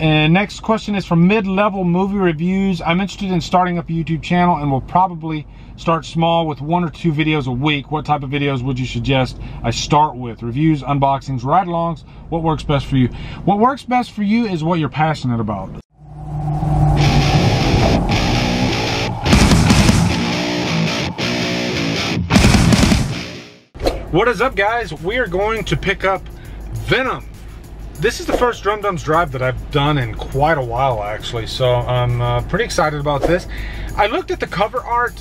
And next question is from Mid-Level Movie Reviews. I'm interested in starting up a YouTube channel and will probably start small with 1 or 2 videos a week. What type of videos would you suggest I start with? Reviews, unboxings, ride-alongs? What works best for you? What works best for you is what you're passionate about. What is up, guys? We are going to pick up Venom. This is the first Drumdums Drive that I've done in quite a while, actually, so I'm pretty excited about this. I looked at the cover art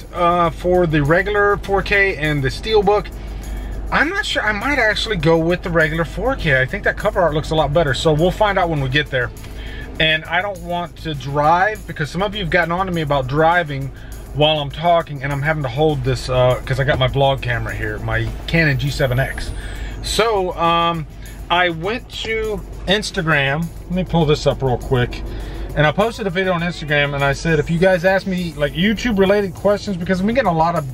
for the regular 4K and the Steelbook. I'm not sure, I might actually go with the regular 4K. I think that cover art looks a lot better, so we'll find out when we get there. And I don't want to drive, because some of you have gotten on to me about driving while I'm talking, and I'm having to hold this because I got my vlog camera here, my Canon G7X. So I went to Instagram. Let me pull this up real quick. And I posted a video on Instagram, and I said, if you guys ask me like YouTube related questions, because I'm getting a lot of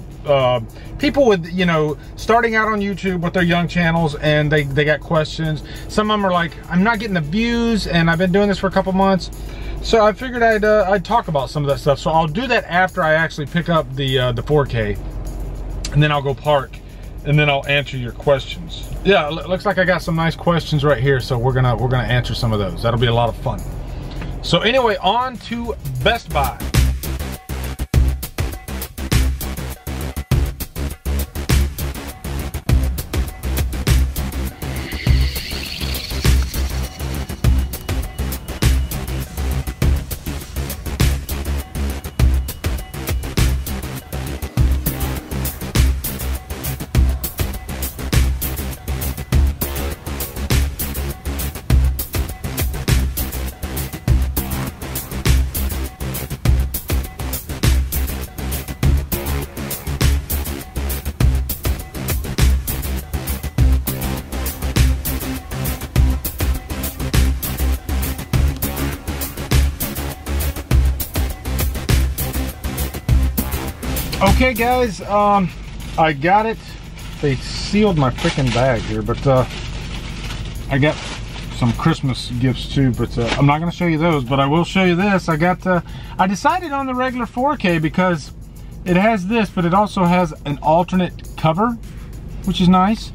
people with, you know, starting out on YouTube with their young channels, and they got questions. Some of them are like, I'm not getting the views, and I've been doing this for a couple months. So I figured I'd talk about some of that stuff. So I'll do that after I actually pick up the 4K, and then I'll go park, and then I'll answer your questions. Yeah, it looks like I got some nice questions right here, so we're gonna answer some of those. That'll be a lot of fun. So anyway, on to Best Buy. Okay guys, I got it. They sealed my freaking bag here, but I got some Christmas gifts too, but I'm not going to show you those, but I will show you this. I decided on the regular 4K because it has this, but it also has an alternate cover, which is nice.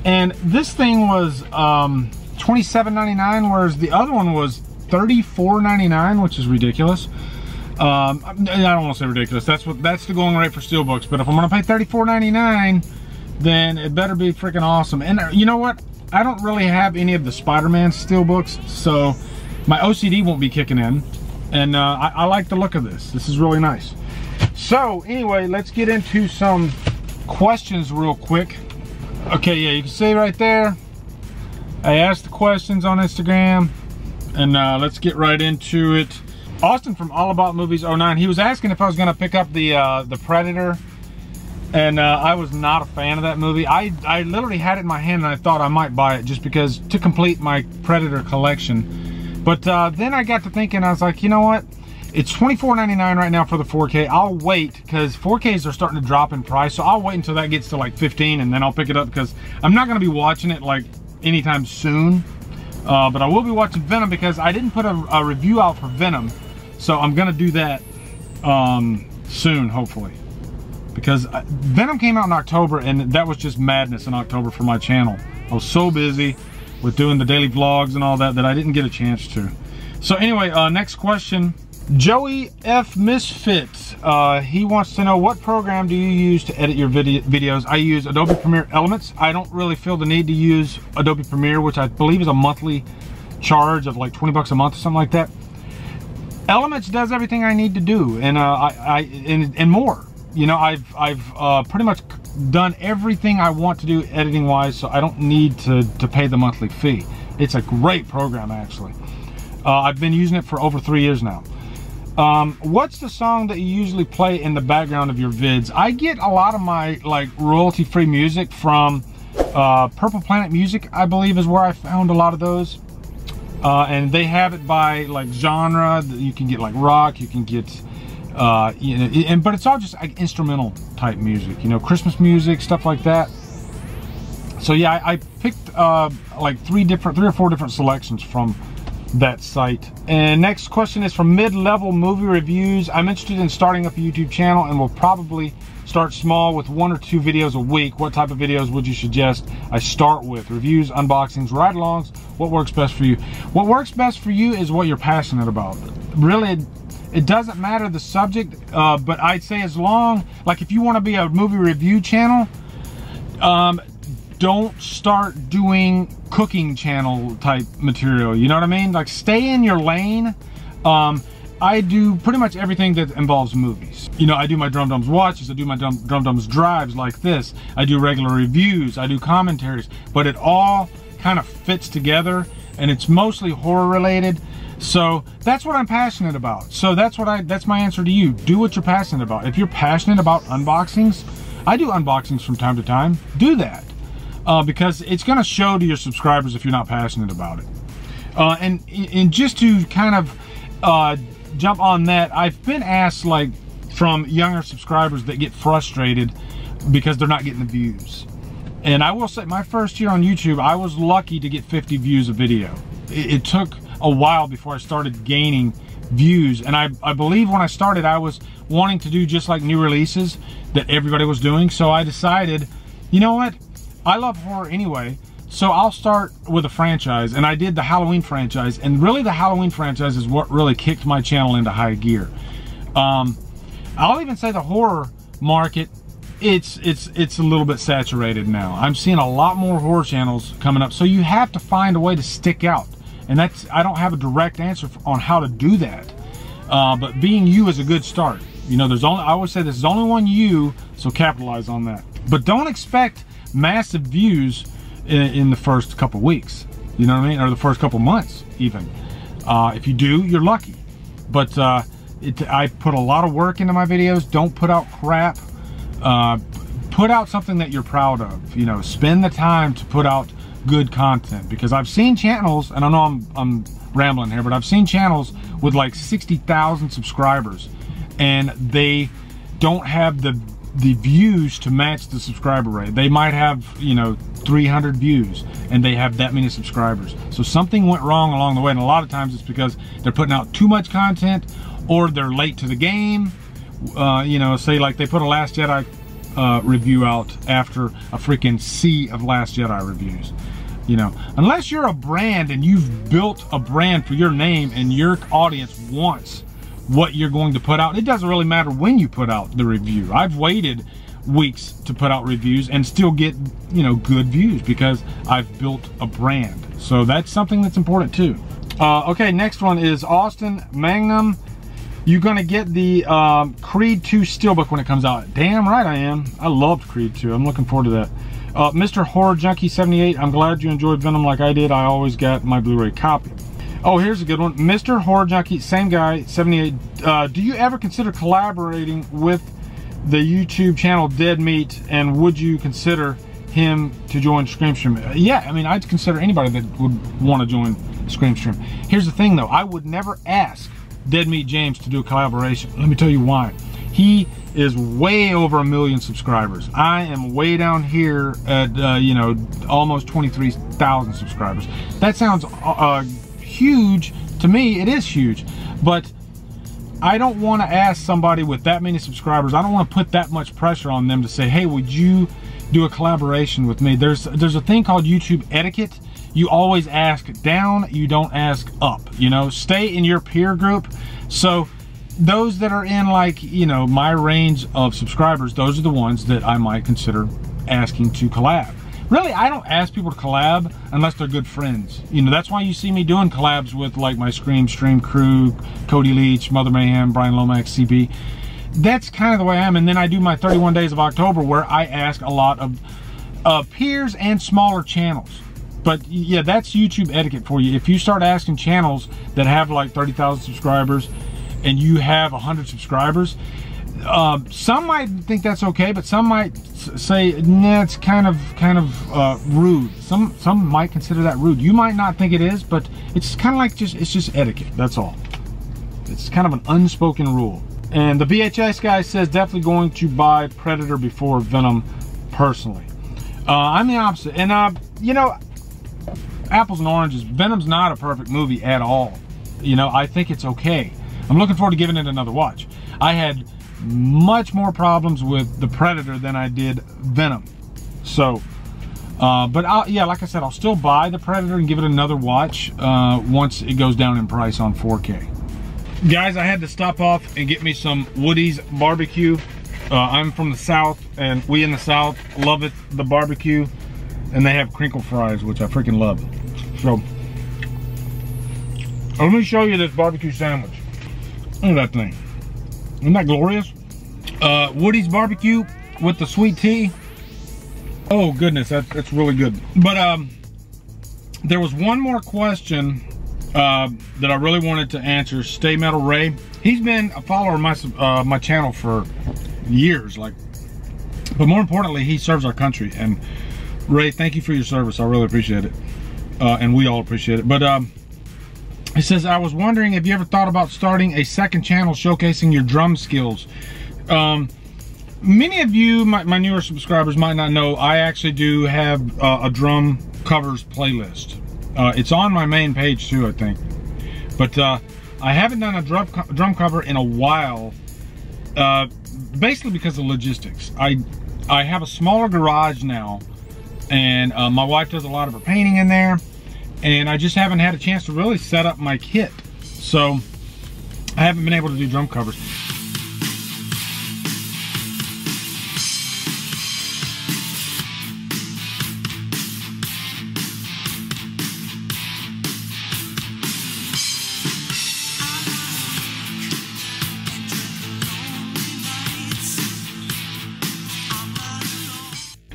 And this thing was $27.99, whereas the other one was $34.99, which is ridiculous. I don't want to say ridiculous. That's the going rate for Steelbooks. But if I'm going to pay $34.99, then it better be freaking awesome. And you know what? I don't really have any of the Spider-Man Steelbooks, so my OCD won't be kicking in. And I like the look of this. This is really nice. So anyway, let's get into some questions real quick. Okay, yeah, you can see right there, I asked the questions on Instagram, and let's get right into it. Austin from All About Movies 09, he was asking if I was going to pick up the Predator, and I was not a fan of that movie. I literally had it in my hand, and I thought I might buy it just because to complete my Predator collection. But then I got to thinking, I was like, you know what? It's $24.99 right now for the 4K. I'll wait, because 4Ks are starting to drop in price, so I'll wait until that gets to like 15, and then I'll pick it up, because I'm not going to be watching it like anytime soon. But I will be watching Venom, because I didn't put a review out for Venom. So I'm gonna do that soon, hopefully, because Venom came out in October, and that was just madness in October for my channel. I was so busy with doing the daily vlogs and all that I didn't get a chance to. So anyway, next question, Joey F. Misfit. He wants to know, what program do you use to edit your videos? I use Adobe Premiere Elements. I don't really feel the need to use Adobe Premiere, which I believe is a monthly charge of like 20 bucks a month or something like that. Elements does everything I need to do, and and more. You know, I've pretty much done everything I want to do editing wise, so I don't need to pay the monthly fee. It's a great program, actually. I've been using it for over 3 years now. What's the song that you usually play in the background of your vids? I get a lot of my like royalty-free music from Purple Planet Music, I believe is where I found a lot of those. And they have it by like genre. You can get like rock, you can get you know, but it's all just like instrumental type music, you know, Christmas music, stuff like that. So yeah, I picked like three or four different selections from that site. And next question is from Mid-Level Movie Reviews. I'm interested in starting up a YouTube channel and will probably start small with 1 or 2 videos a week. What type of videos would you suggest I start with? Reviews, unboxings, ride-alongs? What works best for you? What works best for you is what you're passionate about. Really, it doesn't matter the subject, but I'd say as long, like if you want to be a movie review channel, don't start doing cooking channel type material, you know what I mean? Like stay in your lane. I do pretty much everything that involves movies. You know, I do my Drumdums watches, I do my Drumdums drives like this, I do regular reviews, I do commentaries, but it all kind of fits together, and it's mostly horror related. So that's what I'm passionate about. So that's my answer to you. Do what you're passionate about. If you're passionate about unboxings, I do unboxings from time to time. Do that. Because it's going to show to your subscribers if you're not passionate about it. And just to kind of jump on that, I've been asked, like, from younger subscribers that get frustrated because they're not getting the views. And I will say, my first year on YouTube, I was lucky to get 50 views a video. It took a while before I started gaining views, and I believe when I started, I was wanting to do just like new releases that everybody was doing. So I decided, you know what? I love horror anyway, so I'll start with a franchise, and I did the Halloween franchise, and really the Halloween franchise is what really kicked my channel into high gear. I'll even say the horror market, it's a little bit saturated now. I'm seeing a lot more horror channels coming up, so you have to find a way to stick out, and I don't have a direct answer on how to do that, but being you is a good start. You know, I always say there's only one you, so capitalize on that. But don't expect massive views in the first couple weeks, you know what I mean, or the first couple months even. If you do, you're lucky. But I put a lot of work into my videos. Don't put out crap. Put out something that you're proud of. You know, spend the time to put out good content, because I've seen channels, and I know I'm rambling here, but I've seen channels with like 60,000 subscribers, and they don't have the views to match the subscriber rate. They might have, you know, 300 views, and they have that many subscribers. So something went wrong along the way, and a lot of times it's because they're putting out too much content, or they're late to the game. You know, say like they put a Last Jedi review out after a freaking sea of Last Jedi reviews. You know, unless you're a brand and you've built a brand for your name and your audience wants what you're going to put out, it doesn't really matter when you put out the review. I've waited weeks to put out reviews and still get, you know, good views because I've built a brand. So that's something that's important too. Okay, next one is Austin Magnum. You're gonna get the Creed 2 Steelbook when it comes out. Damn right I am. I loved Creed 2. I'm looking forward to that. Mr. Horror Junkie 78, I'm glad you enjoyed Venom like I did. I always got my Blu-ray copy. Oh, here's a good one. Mr. Horror Junkie, same guy, 78. Do you ever consider collaborating with the YouTube channel Dead Meat, and would you consider him to join Screamstream? Yeah, I mean, I'd consider anybody that would want to join Screamstream. Here's the thing though, I would never ask Dead Meat James to do a collaboration. Let me tell you why. He is way over 1 million subscribers. I am way down here at, you know, almost 23,000 subscribers. That sounds huge to me. It is huge, but I don't want to ask somebody with that many subscribers. I don't want to put that much pressure on them to say, hey, would you do a collaboration with me? There's a thing called YouTube etiquette. You always ask down, you don't ask up, you know, stay in your peer group. So those that are in, like, you know, my range of subscribers, those are the ones that I might consider asking to collab. Really, I don't ask people to collab unless they're good friends. You know, that's why you see me doing collabs with like my Screamstream crew, Cody Leach, Mother Mayhem, Brian Lomax, CB. That's kind of the way I am. And then I do my 31 Days of October, where I ask a lot of peers and smaller channels. But yeah, that's YouTube etiquette for you. If you start asking channels that have like 30,000 subscribers and you have 100 subscribers, some might think that's okay, but some might say, nah, it's kind of rude. Some might consider that rude. You might not think it is, but it's kind of like it's just etiquette. That's all. It's kind of an unspoken rule. And the VHS guy says definitely going to buy Predator before Venom personally. I'm the opposite. And you know, apples and oranges. Venom's not a perfect movie at all. You know, I think it's okay. I'm looking forward to giving it another watch. I had much more problems with The Predator than I did Venom. So, but yeah, like I said, I'll still buy The Predator and give it another watch once it goes down in price on 4K. Guys, I had to stop off and get me some Woody's barbecue. I'm from the South, and we in the South love it, the barbecue. And they have crinkle fries, which I freaking love. So, let me show you this barbecue sandwich. Look at that thing. Isn't that glorious? Woody's barbecue with the sweet tea. Oh goodness, that's really good. But there was one more question that I really wanted to answer. Stay Metal Ray. He's been a follower of my channel for years, like. But more importantly, he serves our country. And Ray, thank you for your service. I really appreciate it, and we all appreciate it. But he says, I was wondering if you ever thought about starting a second channel showcasing your drum skills. Many of you, my newer subscribers, might not know I actually do have a drum covers playlist. It's on my main page too, I think. But I haven't done a drum cover in a while, basically because of logistics. I have a smaller garage now, and my wife does a lot of her painting in there, and I just haven't had a chance to really set up my kit. So I haven't been able to do drum covers.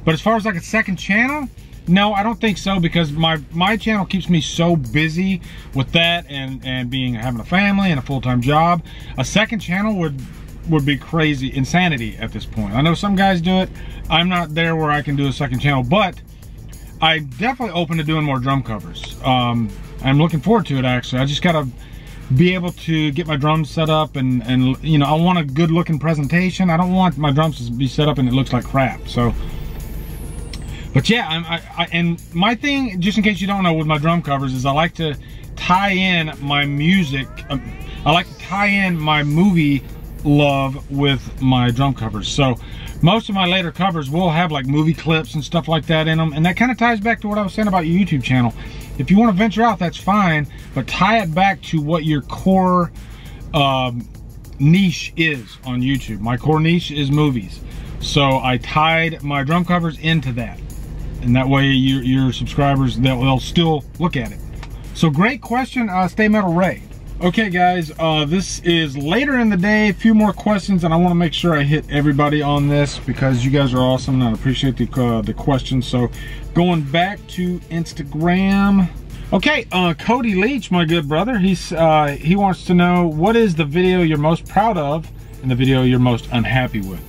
But as far as like a second channel, no, I don't think so, because my channel keeps me so busy with that and having a family and a full-time job. A second channel would be crazy insanity at this point. I know some guys do it. I'm not there where I can do a second channel, but I'm definitely open to doing more drum covers. I'm looking forward to it, actually. I just gotta be able to get my drums set up and you know, I want a good looking presentation. I don't want my drums to be set up and it looks like crap. So. But yeah, and my thing, just in case you don't know, with my drum covers is I like to tie in my music. I like to tie in my movie love with my drum covers. So most of my later covers will have like movie clips and stuff like that in them. And that kind of ties back to what I was saying about your YouTube channel. If you want to venture out, that's fine. But tie it back to what your core niche is on YouTube. My core niche is movies. So I tied my drum covers into that. And that way your subscribers, they'll still look at it. So great question, Stay Metal Ray. Okay guys, this is later in the day, a few more questions, and I want to make sure I hit everybody on this because you guys are awesome and I appreciate the questions. So going back to Instagram. Okay, Cody Leach, my good brother, he wants to know, what is the video you're most proud of and the video you're most unhappy with?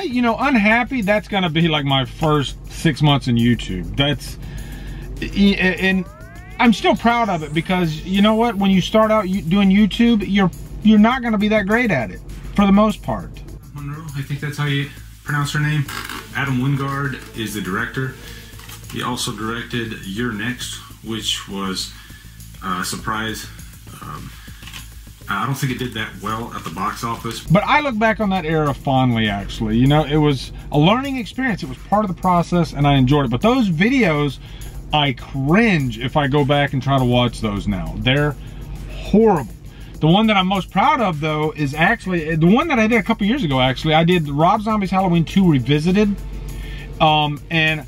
You know, unhappy, that's gonna be like my first 6 months in YouTube. And I'm still proud of it because, you know what, when you start out doing YouTube, you're not gonna be that great at it for the most part. Monroe, I think that's how you pronounce her name. Adam Wingard is the director. He also directed You're Next, which was a surprise. I don't think it did that well at the box office. But I look back on that era fondly, actually. You know, it was a learning experience. It was part of the process, and I enjoyed it. But those videos, I cringe if I go back and try to watch those now. They're horrible. The one that I'm most proud of, though, is actually the one that I did a couple years ago, actually. I did Rob Zombie's Halloween 2 Revisited. And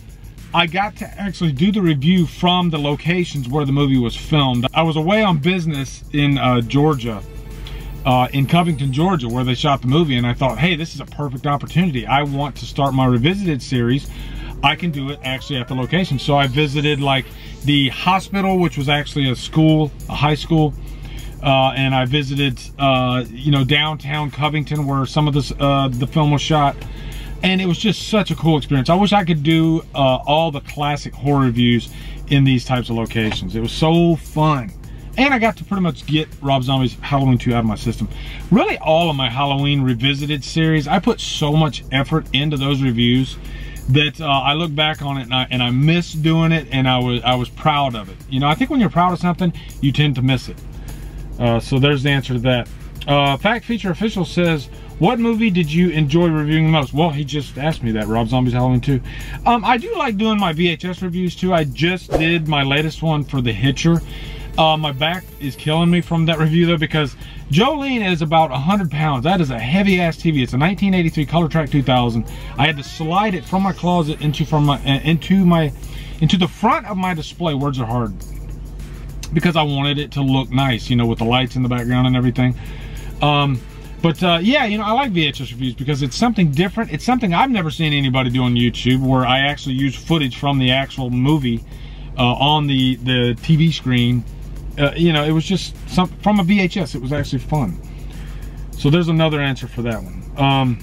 I got to actually do the review from the locations where the movie was filmed. I was away on business in Georgia, in Covington, Georgia, where they shot the movie, and I thought, hey, this is a perfect opportunity. I want to start my Revisited series. I can do it actually at the location. So I visited like the hospital, which was actually a school, a high school, and I visited, you know, downtown Covington, where some of this, the film was shot. And it was just such a cool experience. I wish I could do all the classic horror reviews in these types of locations. It was so fun. And I got to pretty much get Rob Zombie's Halloween 2 out of my system. Really all of my Halloween Revisited series, I put so much effort into those reviews that I look back on it and I miss doing it, and I was proud of it. You know, I think when you're proud of something, you tend to miss it. So there's the answer to that. Fact Feature Official says, what movie did you enjoy reviewing the most? Well, he just asked me that, Rob Zombie's Halloween 2. I do like doing my VHS reviews too. I just did my latest one for The Hitcher. My back is killing me from that review though, because Jolene is about 100 pounds. That is a heavy ass TV. It's a 1983 Color Track 2000. I had to slide it from my closet into the front of my display. Words are hard. Because I wanted it to look nice, you know, with the lights in the background and everything. Yeah, you know, I like VHS reviews because it's something different. It's something I've never seen anybody do on YouTube, where I actually use footage from the actual movie on the TV screen. You know, it was just from a VHS. It was actually fun. So there's another answer for that one.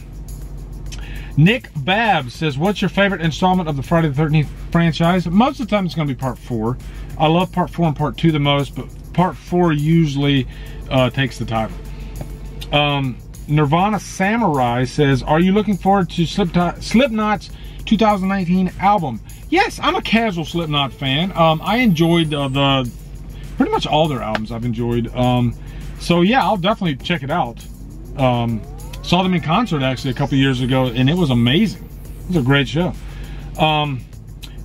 Nick Babb says, what's your favorite installment of the Friday the 13th franchise? Most of the time it's going to be part 4. I love part 4 and part 2 the most, but part 4 usually takes the title. Nirvana Samurai says, are you looking forward to Slipknot's 2019 album? Yes, I'm a casual Slipknot fan. I enjoyed pretty much all their albums I've enjoyed. So yeah, I'll definitely check it out. Saw them in concert actually a couple years ago, and it was amazing. It was a great show.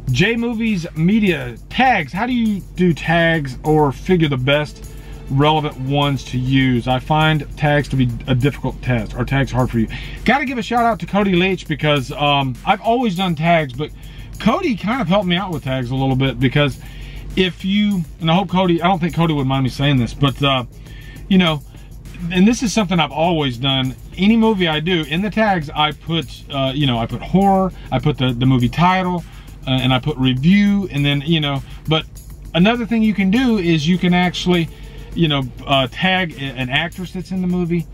J Movies Media, tags. How do you do tags or figure the best relevant ones to use? I find tags to be a difficult task. Are tags hard for you? Got to give a shout out to Cody Leach, because I've always done tags, but Cody kind of helped me out with tags a little bit, because if you, and I hope Cody, I don't think Cody would mind me saying this, but you know, and this is something I've always done. Any movie I do, in the tags I put you know, I put horror, I put the movie title, and I put review, and then, you know, but another thing you can do is you can actually, you know, tag an actress that's in the movie,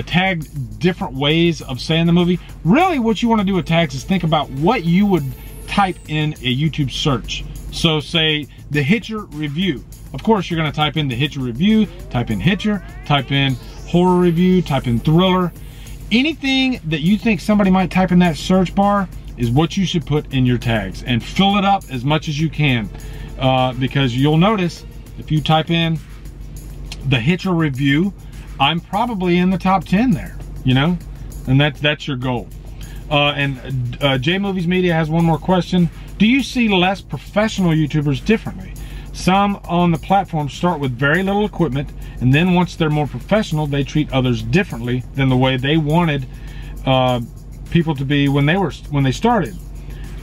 tag different ways of saying the movie. Really what you want to do with tags is think about what you would type in a YouTube search. So say The Hitcher review. Of course you're going to type in The Hitcher review, type in Hitcher, type in horror review, type in thriller. Anything that you think somebody might type in that search bar is what you should put in your tags, and fill it up as much as you can, because you'll notice if you type in The Hitcher review, I'm probably in the top 10 there, you know, and that's your goal. And J Movies Media has one more question. Do you see less professional YouTubers differently? Some on the platform start with very little equipment, and then once they're more professional, they treat others differently than the way they wanted people to be when they started.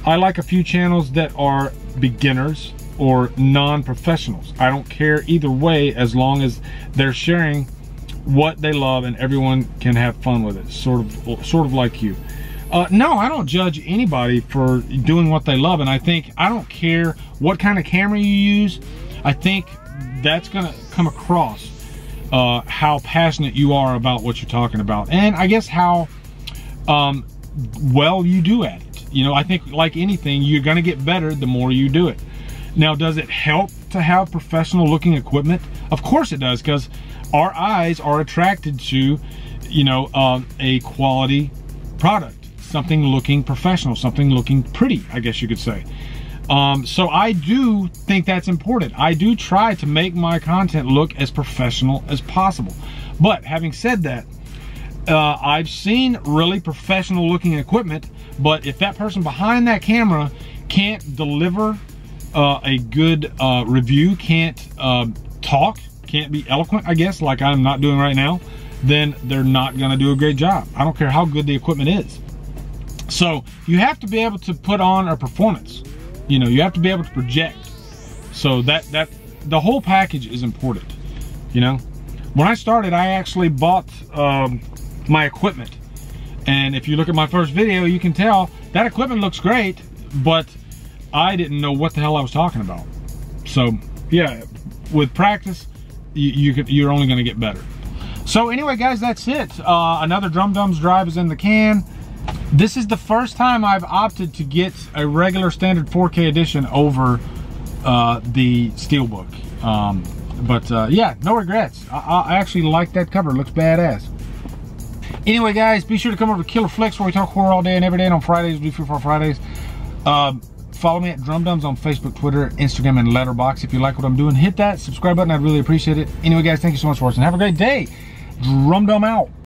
I like a few channels that are beginners or non-professionals. I don't care either way, as long as they're sharing what they love and everyone can have fun with it. Sort of like you. No, I don't judge anybody for doing what they love, and I don't care what kind of camera you use. I think that's gonna come across how passionate you are about what you're talking about, and I guess how well you do at it. You know, I think like anything, you're gonna get better the more you do it. Now, does it help to have professional looking equipment? Of course it does, because our eyes are attracted to, you know, a quality product. Something looking professional, something looking pretty, I guess you could say. So I do think that's important. I do try to make my content look as professional as possible. But having said that, I've seen really professional looking equipment, but if that person behind that camera can't deliver a good review, can't talk, can't be eloquent, I guess, like I'm not doing right now, then they're not gonna do a great job. I don't care how good the equipment is. So you have to be able to put on a performance. You know, you have to be able to project. So that the whole package is important. You know, when I started, I actually bought my equipment, and if you look at my first video, you can tell that equipment looks great, but I didn't know what the hell I was talking about. So yeah, with practice, you're only going to get better. So anyway, guys, that's it. Another Drumdums Drive is in the can. This is the first time I've opted to get a regular standard 4K edition over the Steelbook. Yeah, no regrets. I actually like that cover. It looks badass. Anyway, guys, be sure to come over to Killer Flicks where we talk horror all day and every day. And on Fridays, we do Free for Fridays. Follow me at Drumdums on Facebook, Twitter, Instagram, and Letterboxd. If you like what I'm doing, hit that subscribe button. I'd really appreciate it. Anyway, guys, thank you so much for watching. Have a great day. Drumdum out.